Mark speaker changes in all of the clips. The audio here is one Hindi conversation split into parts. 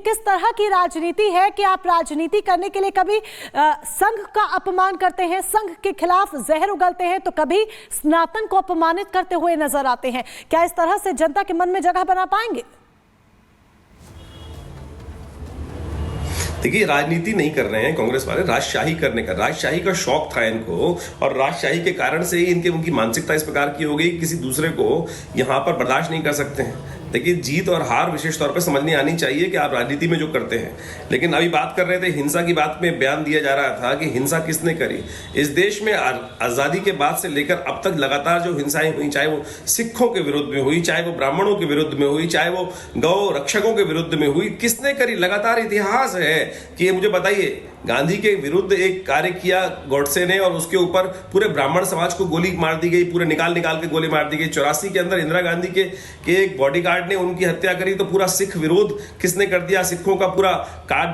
Speaker 1: किस तरह की राजनीति है कि आप राजनीति करने के लिए कभी संघ का अपमान करते हैं, संघ के खिलाफ जहर उगलते हैं, तो कभी सनातन को अपमानित करते हुए नजर आते हैं। क्या इस तरह से जनता के मन में जगह बना पाएंगे?
Speaker 2: देखिए, राजनीति नहीं कर रहे हैं कांग्रेस वाले, राजशाही करने का, राजशाही का शौक था इनको, और राजशाही के कारण से ही उनकी मानसिकता इस प्रकार की हो गई, किसी दूसरे को यहां पर बर्दाश्त नहीं कर सकते हैं। देखिए, जीत और हार विशेष तौर पर समझनी आनी चाहिए कि आप राजनीति में जो करते हैं। लेकिन अभी बात कर रहे थे हिंसा की, बात में बयान दिया जा रहा था कि हिंसा किसने करी। इस देश में आजादी के बाद से लेकर अब तक लगातार जो हिंसाएं हुई, चाहे वो सिखों के विरुद्ध में हुई, चाहे वो ब्राह्मणों के विरुद्ध में हुई, चाहे वो गौ रक्षकों के विरुद्ध में हुई, किसने करी? लगातार इतिहास है कि ये मुझे बताइए। गांधी के विरुद्ध एक कार्य किया गॉडसे ने, और उसके ऊपर पूरे ब्राह्मण समाज को गोली मार दी गई, पूरे निकाल के गोली मार दी गई। 84 के अंदर इंदिरा गांधी के एक बॉडीगार्ड ने उनकी हत्या करी, तो पूरा सिख विरोध किसने कर दिया? सिखों का पूरा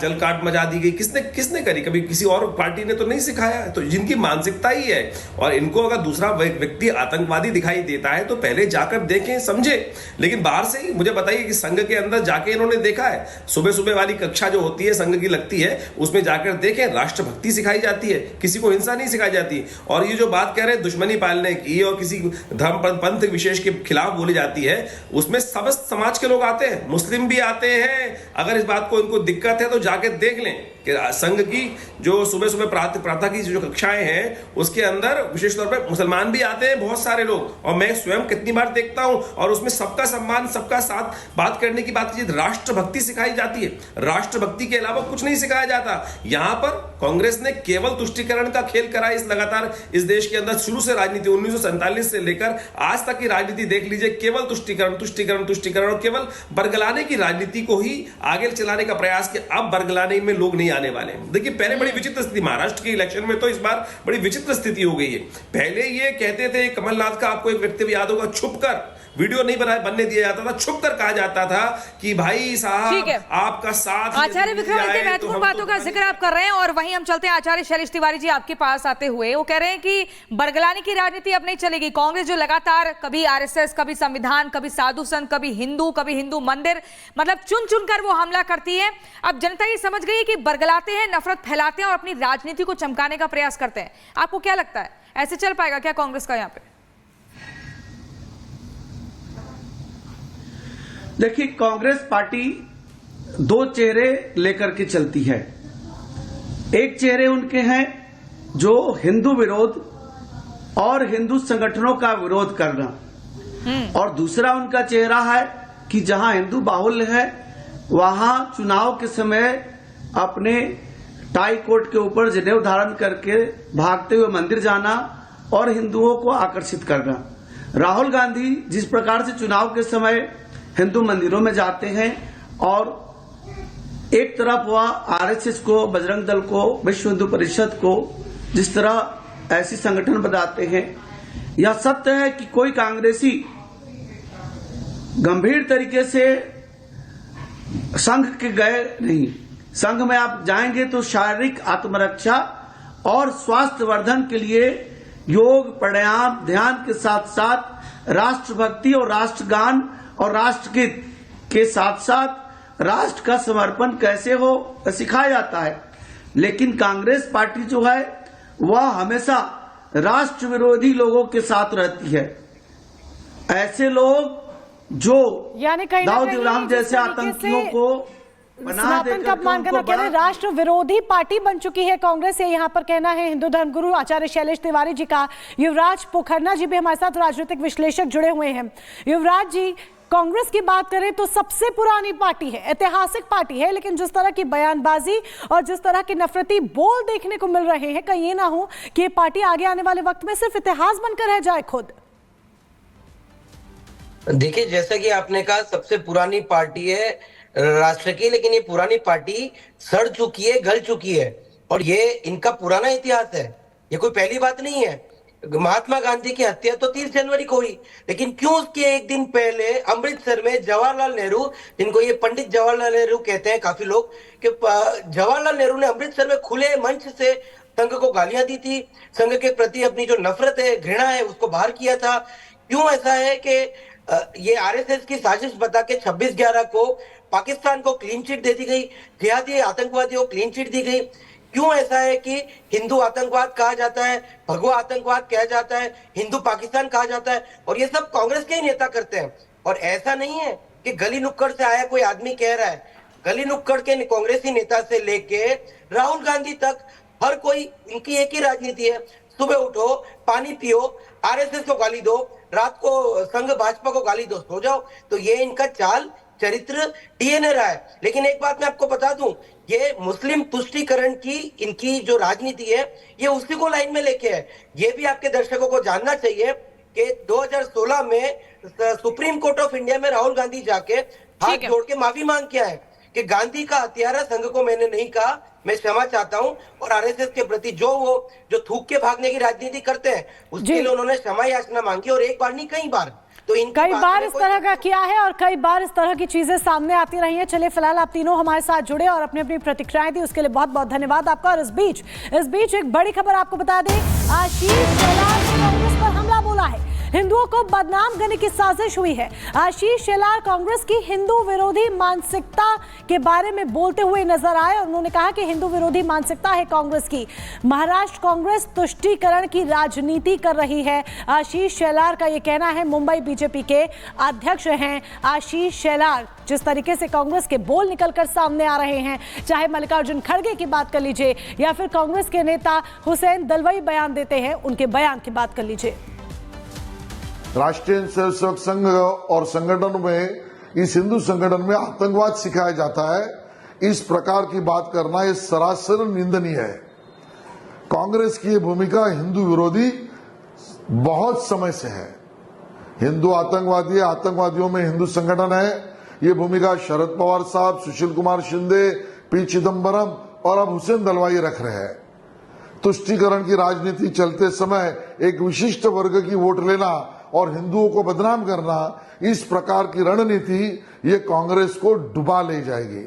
Speaker 2: जल काट मचा दी गई। किसने करी? कभी किसी और पार्टी ने तो नहीं सिखाया है। तो जिनकी मानसिकता ही है, और इनको अगर दूसरा व्यक्ति आतंकवादी दिखाई देता है तो पहले जाकर देखें, समझे। लेकिन बाहर से ही मुझे बताइए कि संघ के अंदर जाके इन्होंने देखा है? सुबह सुबह वाली कक्षा जो होती है संघ की लगती है, उसमें जाकर देखें, राष्ट्रभक्ति सिखाई जाती है, किसी को हिंसा नहीं सिखाई जाती। और ये जो बात कह रहे हैं दुश्मनी पालने की और किसी धर्म पंथ विशेष के खिलाफ बोली जाती है, उसमें सब समाज के लोग आते हैं, मुस्लिम भी आते हैं। अगर इस बात को इनको दिक्कत है तो जाके देख लें कि संघ की जो सुबह सुबह प्रातः की जो कक्षाएं हैं उसके अंदर विशेष तौर पर मुसलमान भी आते हैं, बहुत सारे लोग। और मैं स्वयं कितनी बार देखता हूं, और उसमें सबका सम्मान, सबका साथ बात करने की बात कीजिए। राष्ट्रभक्ति सिखाई जाती है, राष्ट्रभक्ति के अलावा कुछ नहीं सिखाया जाता। यहां पर कांग्रेस ने केवल तुष्टीकरण का खेल करा इस लगातार इस देश के अंदर शुरू से राजनीति 1947 से लेकर आज तक की राजनीति देख लीजिए, केवल तुष्टीकरण तुष्टीकरण तुष्टीकरण, और केवल बरगलाने की राजनीति को ही आगे चलाने का प्रयास कि अब बरगलाने में लोग नहीं आने वाले। देखिए, पहले बड़ी विचित्र स्थिति, महाराष्ट्र के इलेक्शन में तो इस बार बड़ी विचित्र स्थिति हो गई है। पहले ये कहते थे, कमलनाथ का आपको एक वक्तव्य याद होगा, छुप कर वीडियो नहीं बनने दिया जाता था, छुप कर कहा जाता था कि भाई साहब आपका साथ।
Speaker 3: आचार्य विक्रमादित्य, महत्वपूर्ण बातों का जिक्र आप कर रहे हैं, और वहीं हम चलते हैं आचार्य शैलेश तिवारी जी आपके पास आते हुए। वो कह रहे हैं कि बरगलाने की राजनीति अब नहीं चलेगी। कांग्रेस जो लगातार कभी आरएसएस, कभी संविधान, कभी साधु संत, कभी हिंदू मंदिर, मतलब चुन चुन कर वो हमला करती है। अब जनता ये समझ गई है कि बरगलाते हैं, नफरत फैलाते हैं और अपनी राजनीति को चमकाने का प्रयास करते हैं। आपको क्या लगता है, ऐसे चल पाएगा क्या कांग्रेस का यहाँ पे?
Speaker 4: देखिए, कांग्रेस पार्टी दो चेहरे लेकर के चलती है। एक चेहरे उनके हैं जो हिंदू विरोध और हिंदू संगठनों का विरोध करना, और दूसरा उनका चेहरा है कि जहां हिंदू बाहुल्य है वहां चुनाव के समय अपने टाई कोट के ऊपर जनेऊ धारण करके भागते हुए मंदिर जाना और हिंदुओं को आकर्षित करना। राहुल गांधी जिस प्रकार से चुनाव के समय हिंदू मंदिरों में जाते हैं और एक तरफ वह आरएसएस को, बजरंग दल को, विश्व हिंदू परिषद को जिस तरह ऐसी संगठन बताते हैं, यह सत्य है कि कोई कांग्रेसी गंभीर तरीके से संघ के गए नहीं। संघ में आप जाएंगे तो शारीरिक आत्मरक्षा और स्वास्थ्य वर्धन के लिए योग, प्राणायाम, ध्यान के साथ साथ राष्ट्रभक्ति और राष्ट्रगान और राष्ट्रगीत के साथ साथ राष्ट्र का समर्पण कैसे हो सिखाया जाता है। लेकिन कांग्रेस पार्टी जो है वह हमेशा राष्ट्र विरोधी लोगों के साथ रहती है। ऐसे लोग जो दाऊद इब्राहिम जैसे आतंकियों को
Speaker 1: सनातन का अपमान करना, कह रहे राष्ट्र विरोधी पार्टी बन चुकी है कांग्रेस, ये यहाँ पर कहना है हिंदू धर्मगुरु आचार्य शैलेश तिवारी जी का। युवराज पोखरना जी भी हमारे साथ राजनीतिक विश्लेषक जुड़े हुए हैं। युवराज जी, कांग्रेस की बात करें तो सबसे पुरानी पार्टी है, ऐतिहासिक पार्टी है, लेकिन जिस तरह की बयानबाजी और जिस तरह के नफरती बोल देखने को मिल रहे हैं, कहीं ये ना हो कि ये पार्टी आगे आने वाले वक्त में सिर्फ इतिहास बनकर रह जाए खुद।
Speaker 5: देखिए, जैसा कि आपने कहा, सबसे पुरानी पार्टी है राष्ट्र की, लेकिन ये पुरानी पार्टी सड़ चुकी है, गल चुकी है, और ये इनका पुराना इतिहास है। ये कोई पहली बात नहीं है। महात्मा गांधी की हत्या तो 30 जनवरी को हुई, लेकिन क्यों उसके एक दिन पहले अमृतसर में जवाहरलाल नेहरू, जिनको ये पंडित जवाहरलाल नेहरू कहते हैं काफी लोग, कि जवाहरलाल नेहरू ने अमृतसर में खुले मंच से संघ को गालियां दी थी, संघ के प्रति अपनी जो नफरत है, घृणा है, उसको बाहर किया था। क्यों ऐसा है कि ये आरएसएस की साजिश बता के 26/11 को पाकिस्तान को क्लीन चिट दे दी गई, जिहादी आतंकवादियों को क्लीन चिट दी गई। क्यों ऐसा है कि हिंदू आतंकवाद कहा जाता है, भगवा आतंकवाद कहा जाता है, हिंदू पाकिस्तान कहा जाता है, और ये सब कांग्रेस के ही नेता करते हैं। और ऐसा नहीं है कि गली नुक्कड़ से आया कोई आदमी कह रहा है, गली नुक्कड़ के कांग्रेसी नेता से लेके राहुल गांधी तक हर कोई, इनकी एक ही राजनीति है, सुबह उठो, पानी पियो, आरएसएस को गाली दो, रात को संघ भाजपा को गाली दो, सो जाओ। तो ये इनका चाल चरित्र डीएनए रहा है। लेकिन एक बात मैं आपको बता दूं, ये मुस्लिम तुष्टीकरण की इनकी जो राजनीति है, ये उसी को लाइन में लेके है। ये भी आपके दर्शकों को जानना चाहिए कि 2016 में सुप्रीम कोर्ट ऑफ इंडिया में राहुल गांधी जाके हाथ जोड़ के माफी मांग के आए कि गांधी का हत्यारा संघ को मैंने नहीं कहा, मैं क्षमा चाहता हूं। और आरएसएस के प्रति जो थूक के भागने की राजनीति करते हैं, उसके लिए उन्होंने क्षमा याचना मांगी, और एक बार नहीं कई बार। तो
Speaker 1: कई बार इस तरह का किया है और कई बार इस तरह की चीजें सामने आती रही हैं। चलिए, फिलहाल आप तीनों हमारे साथ जुड़े और अपनी अपनी प्रतिक्रियाएं दी, उसके लिए बहुत बहुत धन्यवाद आपका। और इस बीच एक बड़ी खबर आपको बता दें, आशीष शेलार ने कांग्रेस पर हमला बोला है, हिंदुओं को बदनाम करने की साजिश हुई है। आशीष शेलार कांग्रेस की हिंदू विरोधी मानसिकता के बारे में बोलते हुए नजर आए और उन्होंने कहा कि हिंदू विरोधी मानसिकता है कांग्रेस की। महाराष्ट्र कांग्रेस तुष्टीकरण की राजनीति कर रही है, आशीष शेलार का यह कहना है। मुंबई बीजेपी के अध्यक्ष हैं आशीष शेलार। जिस तरीके से कांग्रेस के बोल निकलकर सामने आ रहे हैं, चाहे मल्लिकार्जुन खड़गे की बात कर लीजिए या फिर कांग्रेस के नेता हुसैन दलवाई बयान देते हैं, उनके बयान की बात कर लीजिए।
Speaker 6: राष्ट्रीय स्वयंसेवक संघ और संगठन में, इस हिंदू संगठन में आतंकवाद सिखाया जाता है, इस प्रकार की बात करना ये सरासर निंदनीय है। कांग्रेस की ये भूमिका हिंदू विरोधी बहुत समय से है। हिंदू आतंकवादी, आतंकवादियों में हिंदू संगठन है, ये भूमिका शरद पवार साहब, सुशील कुमार शिंदे, पी चिदम्बरम और अब हुसैन दलवाई रख रहे हैं। तुष्टीकरण की राजनीति चलते समय एक विशिष्ट वर्ग की वोट लेना और हिंदुओं को बदनाम करना, इस प्रकार की रणनीति ये कांग्रेस को डुबा ले जाएगी।